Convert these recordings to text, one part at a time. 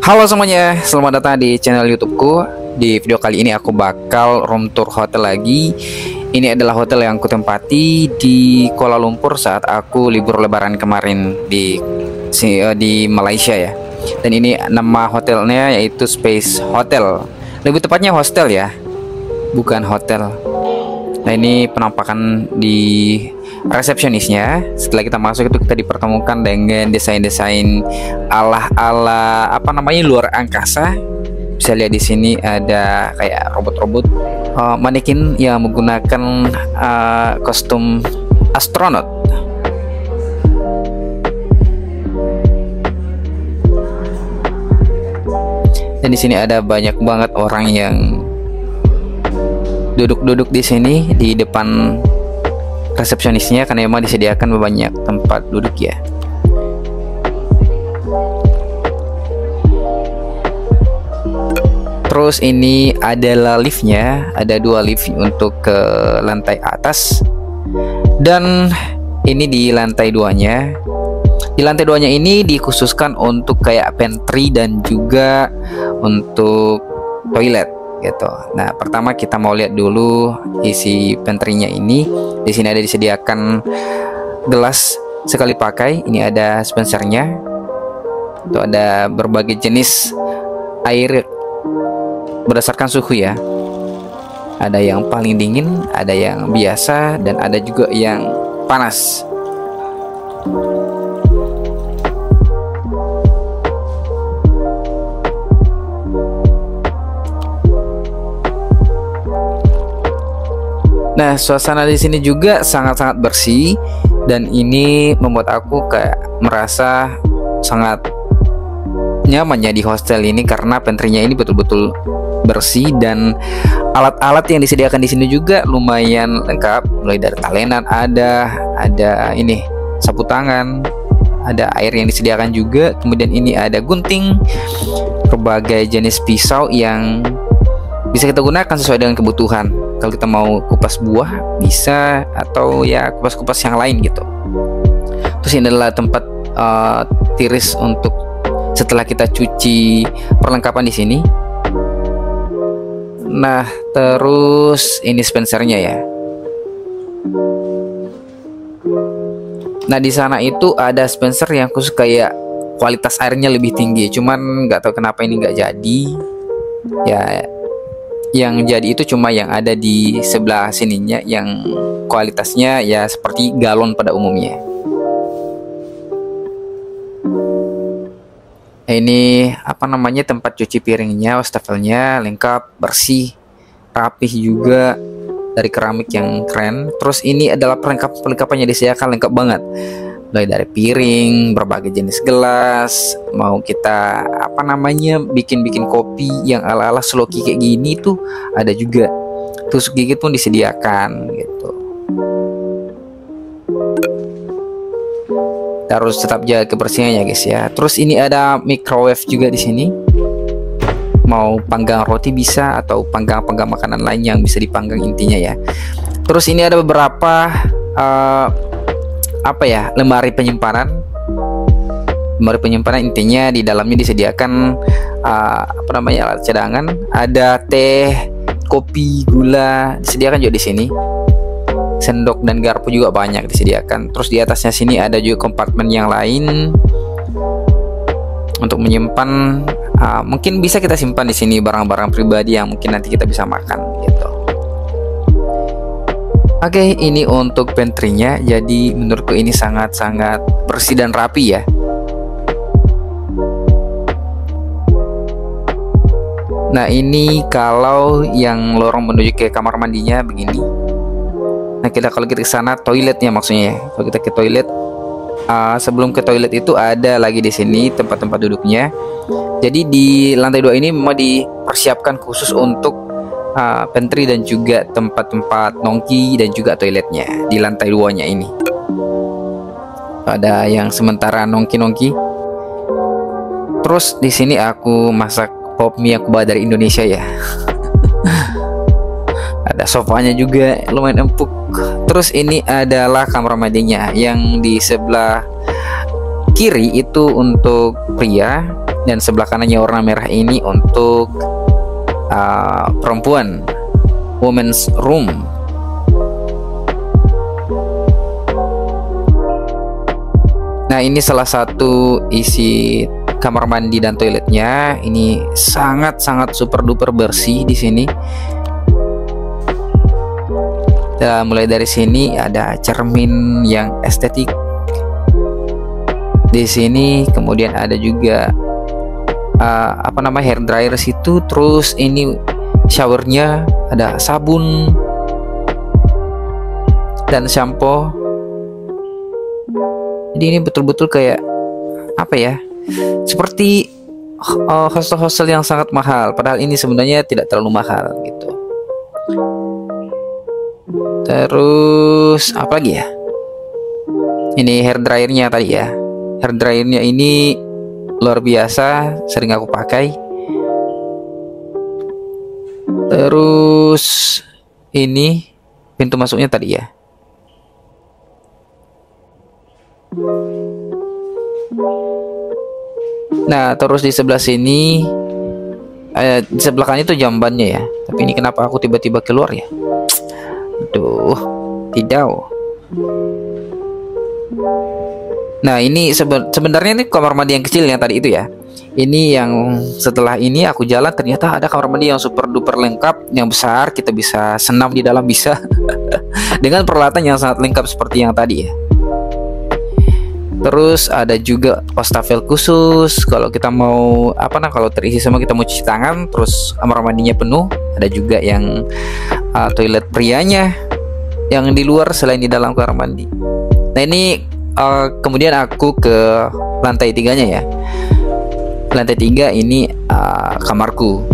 Halo semuanya, selamat datang di channel YouTubeku. Di video kali ini aku bakal room tour hotel lagi. Ini adalah hotel yang kutempati di Kuala Lumpur saat aku libur lebaran kemarin di Malaysia ya. Dan ini nama hotelnya yaitu Space Hotel. Lebih tepatnya hostel ya, bukan hotel. Nah, ini penampakan di resepsionisnya. Setelah kita masuk itu kita dipertemukan dengan desain-desain ala luar angkasa. Bisa lihat di sini ada kayak robot-robot manekin yang menggunakan kostum astronot. Dan di sini ada banyak banget orang yang duduk-duduk di sini di depan resepsionisnya karena memang disediakan banyak tempat duduk ya. Terus ini adalah liftnya, ada 2 lift untuk ke lantai atas dan ini di lantai 2-nya. Di lantai 2-nya ini dikhususkan untuk kayak pantry dan juga untuk toilet gitu. Nah, pertama kita mau lihat dulu isi pantry-nya ini. Di sini ada disediakan gelas sekali pakai. Ini ada dispensernya. Itu ada berbagai jenis air berdasarkan suhu ya. Ada yang paling dingin, ada yang biasa, dan ada juga yang panas. Nah, suasana di sini juga sangat-sangat bersih dan ini membuat aku kayak merasa sangat nyamannya di hostel ini karena pantry-nya ini betul-betul bersih dan alat-alat yang disediakan di sini juga lumayan lengkap. Mulai dari talenan ada ini sapu tangan, ada air yang disediakan juga. Kemudian ini ada gunting, berbagai jenis pisau yang bisa kita gunakan sesuai dengan kebutuhan. Kalau kita mau kupas buah bisa, atau ya kupas-kupas yang lain gitu. Terus ini adalah tempat tiris untuk setelah kita cuci perlengkapan di sini. Nah, terus ini dispensernya ya. Nah, di sana itu ada dispenser yang khusus kayak kualitas airnya lebih tinggi. Cuman nggak tahu kenapa ini nggak jadi. Ya, yang jadi itu cuma yang ada di sebelah sininya yang kualitasnya ya seperti galon pada umumnya. Ini tempat cuci piringnya, wastafelnya lengkap, bersih, rapih juga, dari keramik yang keren. Terus ini adalah perlengkapan yang disediakan lengkap banget. Mulai dari piring, berbagai jenis gelas, mau kita bikin kopi yang ala-ala sloki kayak gini tuh ada juga. Tusuk gigi pun disediakan gitu. Harus tetap jaga kebersihannya guys ya. Terus ini ada microwave juga di sini. Mau panggang roti bisa, atau panggang makanan lain yang bisa dipanggang intinya ya. Terus ini ada beberapa lemari penyimpanan. Lemari penyimpanan intinya di dalamnya disediakan alat cadangan. Ada teh, kopi, gula disediakan juga di sini. Sendok dan garpu juga banyak disediakan. Terus di atasnya sini ada juga kompartemen yang lain untuk menyimpan. Mungkin bisa kita simpan di sini barang-barang pribadi yang mungkin nanti kita bisa makan gitu. Oke, ini untuk pantry-nya. Jadi menurutku ini sangat-sangat bersih dan rapi ya. Nah, ini kalau yang lorong menuju ke kamar mandinya begini. Nah, kalau kita ke sana toiletnya maksudnya ya. Kalau kita ke toilet, sebelum ke toilet itu ada lagi di sini tempat-tempat duduknya. Jadi di lantai 2 ini memang dipersiapkan khusus untuk pantry dan juga tempat-tempat nongki dan juga toiletnya di lantai 2-nya ini. Ada yang sementara nongki-nongki. Terus di sini aku masak pop mie aku bawa dari Indonesia ya. Ada sofanya juga lumayan empuk. Terus ini adalah kamar mandinya yang di sebelah kiri itu untuk pria dan sebelah kanannya warna merah ini untuk perempuan, women's room. Nah, ini salah satu isi kamar mandi dan toiletnya. Ini sangat super duper bersih di sini. Mulai dari sini ada cermin yang estetik. Di sini kemudian ada juga hair dryer situ. Terus ini showernya, ada sabun dan shampoo. Jadi ini betul-betul kayak apa ya, seperti hostel-hostel yang sangat mahal, padahal ini sebenarnya tidak terlalu mahal gitu. Terus apa lagi ya, ini hair dryernya tadi ya. Hair dryernya ini luar biasa, sering aku pakai. Terus ini pintu masuknya tadi ya. Nah, terus di sebelah sini, di sebelah kanan itu jambannya ya. Tapi ini kenapa aku tiba-tiba keluar ya? Aduh, tidak. Nah, ini sebenarnya ini kamar mandi yang kecil yang tadi itu ya. Ini yang setelah ini aku jalan, ternyata ada kamar mandi yang super duper lengkap, yang besar, kita bisa senam di dalam bisa. Dengan peralatan yang sangat lengkap seperti yang tadi ya. Terus ada juga wastafel khusus kalau kita mau kalau terisi semua kita mau cuci tangan. Terus kamar mandinya penuh. Ada juga yang toilet prianya yang di luar selain di dalam kamar mandi. Nah, ini kemudian aku ke lantai 3-nya ya. Lantai 3 ini kamarku.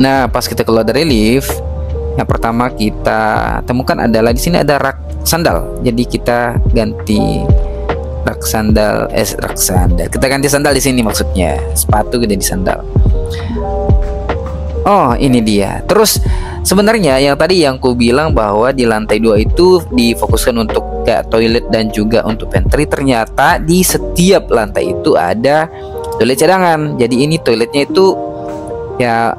Nah, pas kita keluar dari lift, yang pertama kita temukan adalah di sini ada rak sandal. Jadi kita ganti rak sandal. Kita ganti sandal di sini, maksudnya sepatu kita di sandal. Oh, ini dia. Terus sebenarnya yang tadi yang ku bilang bahwa di lantai 2 itu difokuskan untuk kayak toilet dan juga untuk pantry, ternyata di setiap lantai itu ada toilet cadangan. Jadi ini toiletnya itu ya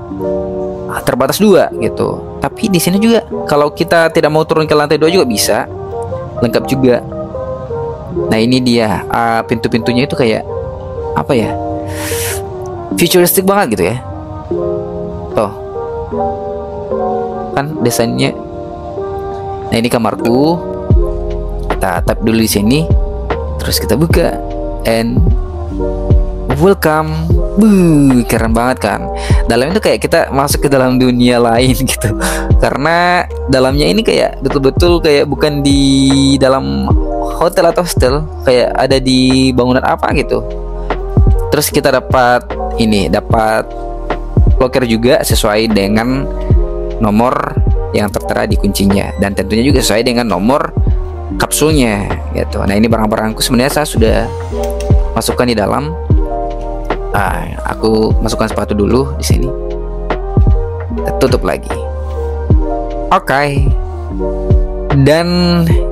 terbatas 2 gitu. Tapi di sini juga kalau kita tidak mau turun ke lantai 2 juga bisa. Lengkap juga. Nah, ini dia pintu-pintunya itu kayak apa ya, futuristik banget gitu ya. Tuh kan desainnya. Nah, ini kamarku. Kita tap dulu di sini. Terus kita buka and welcome. Keren banget kan. Dalamnya itu kayak kita masuk ke dalam dunia lain gitu. Karena dalamnya ini kayak betul-betul kayak bukan di dalam hotel atau hostel, kayak ada di bangunan apa gitu. Terus kita dapat locker juga sesuai dengan nomor yang tertera di kuncinya, dan tentunya juga sesuai dengan nomor kapsulnya gitu. Nah, ini barang-barangku sebenarnya saya sudah masukkan di dalam. Aku masukkan sepatu dulu di sini. Kita tutup lagi. Oke. Dan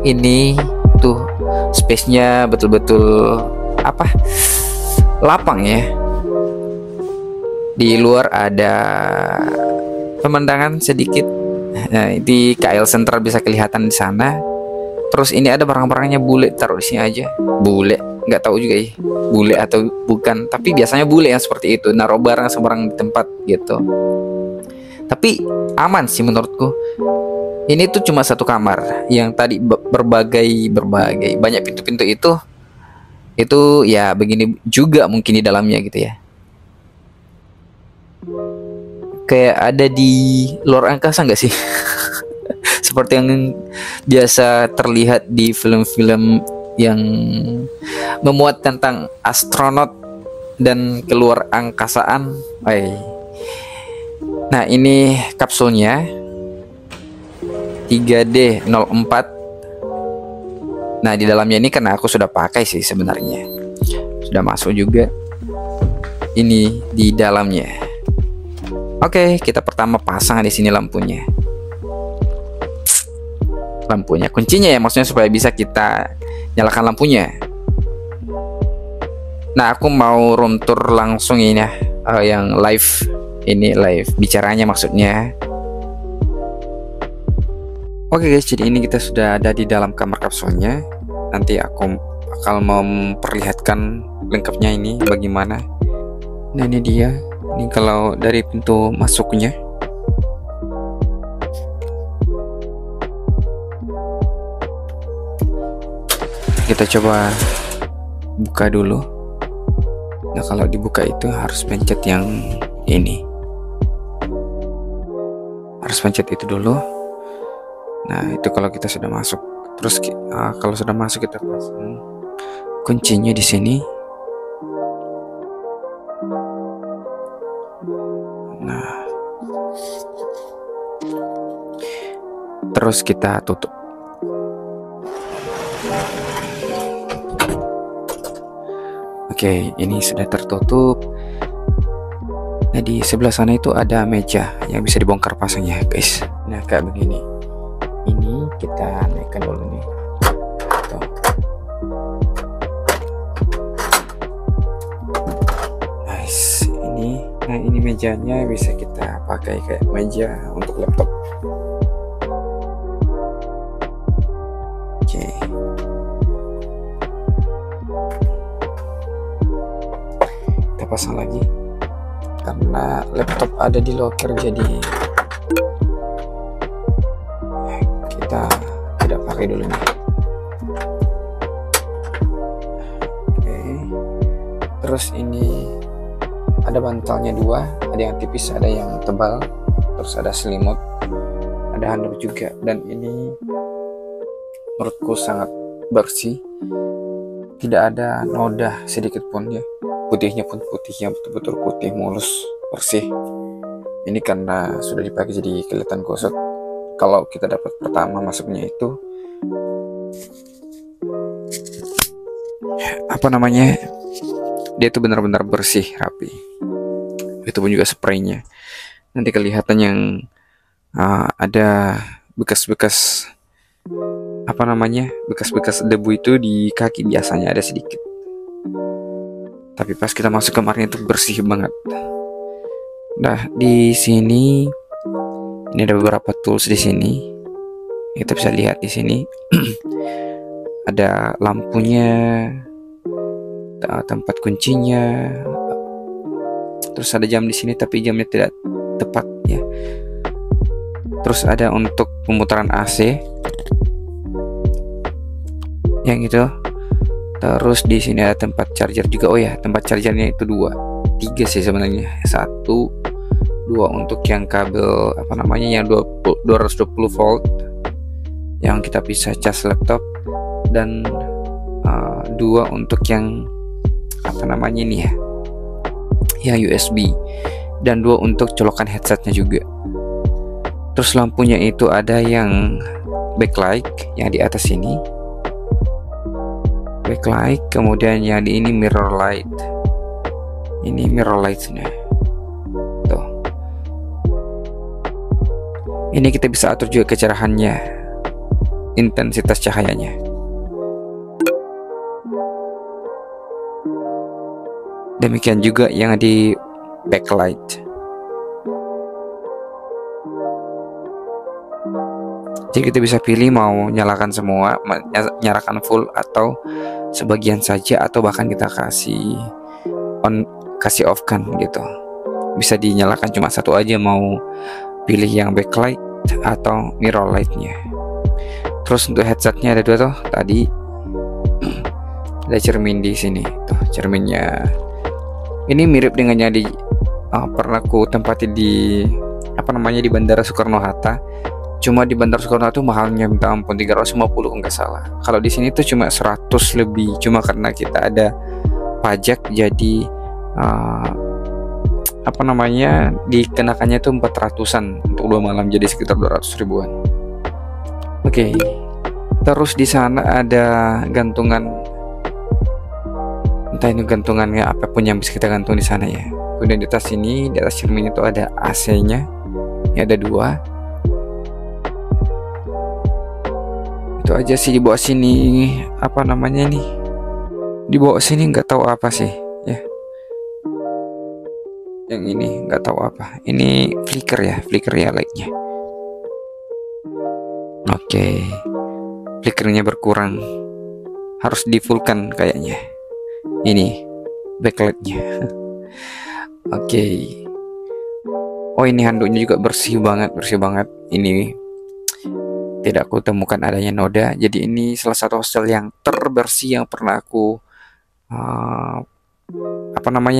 ini tuh space-nya betul-betul lapang ya. Di luar ada pemandangan sedikit. Nah, di KL Central bisa kelihatan di sana. Terus ini ada barang-barangnya bule, taruh di sini aja. Bule, nggak tahu juga ya, bule atau bukan. Tapi biasanya bule yang seperti itu, naruh barang sembarang di tempat gitu. Tapi aman sih menurutku. Ini tuh cuma satu kamar. Yang tadi berbagai banyak pintu-pintu itu ya begini juga mungkin di dalamnya gitu ya. Kayak ada di luar angkasa nggak sih? Seperti yang biasa terlihat di film-film yang memuat tentang astronot dan keluar angkasaan. Nah, ini kapsulnya 3D04. Nah, di dalamnya ini karena aku sudah pakai sih sebenarnya. Sudah masuk juga. Ini di dalamnya. Oke, kita pertama pasang di sini lampunya. Kuncinya ya, maksudnya supaya bisa kita nyalakan lampunya. Nah, aku mau room tour langsung ini ya, yang live, ini live bicaranya maksudnya. Oke guys, jadi ini kita sudah ada di dalam kamar kapsulnya. Nanti aku bakal memperlihatkan lengkapnya ini bagaimana. Nah, ini dia. Ini kalau dari pintu masuknya. Kita coba buka dulu. Nah, kalau dibuka itu harus pencet yang ini. Harus pencet itu dulu. Nah, itu kalau kita sudah masuk. Terus kalau sudah masuk kita pasang kuncinya di sini. Nah, terus kita tutup. Oke, ini sudah tertutup. Nah, di sebelah sana itu ada meja yang bisa dibongkar pasangnya, guys. Nah, kayak begini. Ini kita naikkan dulu nih. Tuh. Nice. Nah ini mejanya bisa kita pakai kayak meja untuk laptop. Oke. Kita pasang lagi. Karena laptop ada di locker, jadi kita tidak pakai dulu nih. Oke. Terus ini ada bantalnya dua, ada yang tipis, ada yang tebal, terus ada selimut, ada handuk juga, dan ini menurutku sangat bersih, tidak ada noda sedikit pun ya. Putihnya pun putih yang betul-betul putih, mulus, bersih. Ini karena sudah dipakai jadi kelihatan gosok. Kalau kita dapat pertama masuknya itu dia itu benar-benar bersih, rapi. Itu pun juga spraynya. Nanti kelihatan yang ada bekas-bekas bekas-bekas debu itu di kaki, biasanya ada sedikit. Tapi pas kita masuk kamarnya itu bersih banget. Nah, di sini ini ada beberapa tools di sini. Kita bisa lihat di sini. Ada lampunya, tempat kuncinya. Terus ada jam di sini, tapi jamnya tidak tepat ya. Terus ada untuk pemutaran AC. Yang itu. Terus di sini ada tempat charger juga. Oh ya, tempat chargernya itu 3 sih sebenarnya. 1, 2 untuk yang kabel yang 220 volt yang kita bisa cas laptop, dan 2 untuk yang ini ya USB, dan 2 untuk colokan headsetnya juga. Terus lampunya itu ada yang backlight yang di atas ini, backlight, kemudian yang di ini mirror light. Ini mirror lightnya tuh. Ini kita bisa atur juga kecerahannya, intensitas cahayanya. Demikian juga yang di backlight. Jadi kita bisa pilih mau nyalakan semua, nyalakan full, atau sebagian saja, atau bahkan kita kasih off kan gitu. Bisa dinyalakan cuma satu aja, mau pilih yang backlight atau mirror lightnya. Terus untuk headsetnya ada 2 tuh tadi. Ada cermin di sini tuh, cerminnya. Ini mirip dengan yang di pernah ku tempati di di Bandara Soekarno-Hatta. Cuma di Bandara Soekarno-Hatta tuh mahalnya minta ampun, 350 enggak salah. Kalau di sini tuh cuma 100 lebih. Cuma karena kita ada pajak, jadi dikenakannya tuh 400-an untuk 2 malam, jadi sekitar 200 ribuan. Oke. Terus di sana ada gantungan, entah ini gantungannya apapun yang bisa kita gantung di sana ya. Kemudian di atas sini, di atas cermin itu ada AC-nya, ya ada 2. Itu aja sih. Di bawah sini Di bawah sini nggak tahu apa sih ya. Yang ini nggak tahu apa. Ini flicker ya light-nya. Oke, flickernya berkurang. Harus di fullkan kayaknya. Ini backlightnya. Oke. Oh, ini handuknya juga bersih banget. Ini tidak aku temukan adanya noda. Jadi ini salah satu hostel yang terbersih yang pernah aku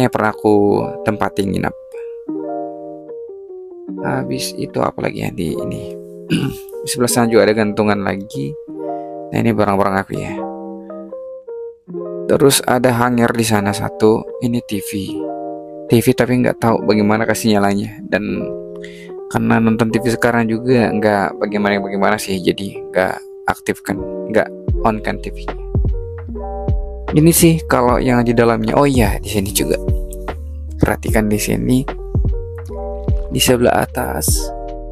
pernah aku tempatin nginap. Habis itu apa lagi ya di ini? Di sebelah sana juga ada gantungan lagi. Nah, ini barang-barang aku ya. Terus ada hanger di sana satu. Ini TV tapi nggak tahu bagaimana kasih nyalanya. Dan karena nonton TV sekarang juga nggak bagaimana sih, jadi nggak aktifkan, nggak on kan TV. Ini sih kalau yang di dalamnya. Oh iya, di sini juga. Perhatikan di sini. Di sebelah atas.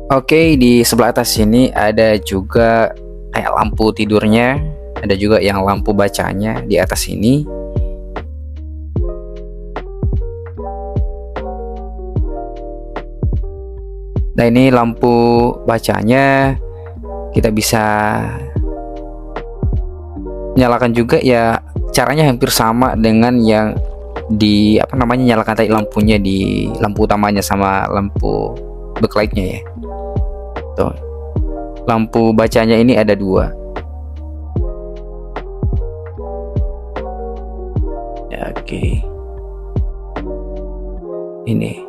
Oke, di sebelah atas sini ada juga kayak lampu tidurnya, ada juga yang lampu bacanya di atas sini. Nah, ini lampu bacanya kita bisa nyalakan juga ya. Caranya hampir sama dengan yang di nyalakan tadi lampunya di lampu utamanya sama lampu backlightnya ya. Tuh, lampu bacanya ini ada 2 ya. Oke, ini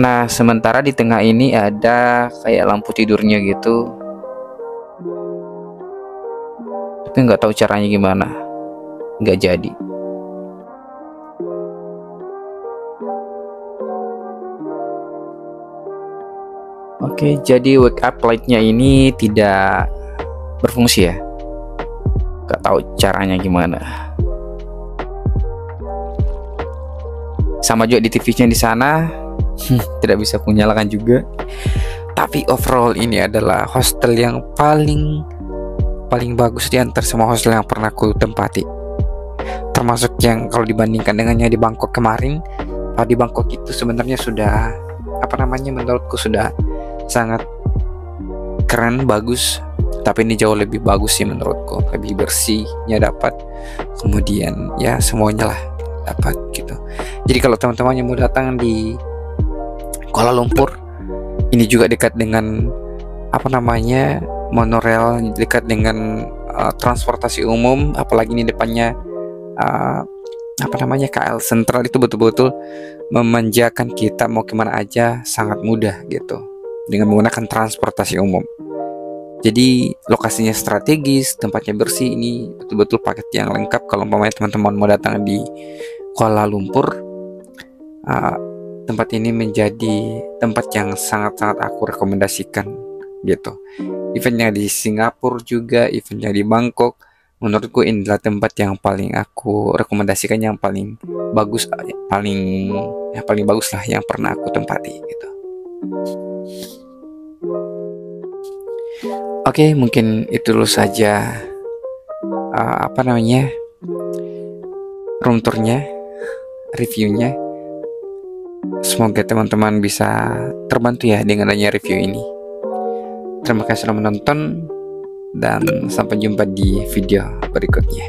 nah, sementara di tengah ini ada kayak lampu tidurnya gitu, tapi nggak tahu caranya gimana, nggak jadi. Oke, jadi wake up light-nya ini tidak berfungsi ya, nggak tahu caranya gimana. Sama juga di TV-nya di sana. Tidak bisa aku nyalakan juga. Tapi overall ini adalah hostel yang paling bagus di antara semua hostel yang pernah aku tempati. Termasuk yang kalau dibandingkan dengannya di Bangkok kemarin. Kalau di Bangkok itu sebenarnya sudah menurutku sudah sangat keren, bagus. Tapi ini jauh lebih bagus sih menurutku. Lebih bersihnya dapat. Kemudian ya semuanya lah dapat gitu. Jadi kalau teman-teman yang mau datang di Kuala Lumpur, ini juga dekat dengan monorail, dekat dengan transportasi umum, apalagi ini depannya KL Sentral, itu betul-betul memanjakan kita mau kemana aja sangat mudah gitu dengan menggunakan transportasi umum. Jadi lokasinya strategis, tempatnya bersih, ini betul-betul paket yang lengkap kalau teman-teman mau datang di Kuala Lumpur. Tempat ini menjadi tempat yang sangat-sangat aku rekomendasikan gitu. Eventnya di Singapura juga, eventnya di Bangkok, menurutku ini adalah tempat yang paling aku rekomendasikan, yang paling bagus, paling bagus lah yang pernah aku tempati gitu. Oke, mungkin itu dulu saja room tournya, reviewnya. Semoga teman-teman bisa terbantu ya dengan adanya review ini. Terima kasih sudah menonton dan sampai jumpa di video berikutnya.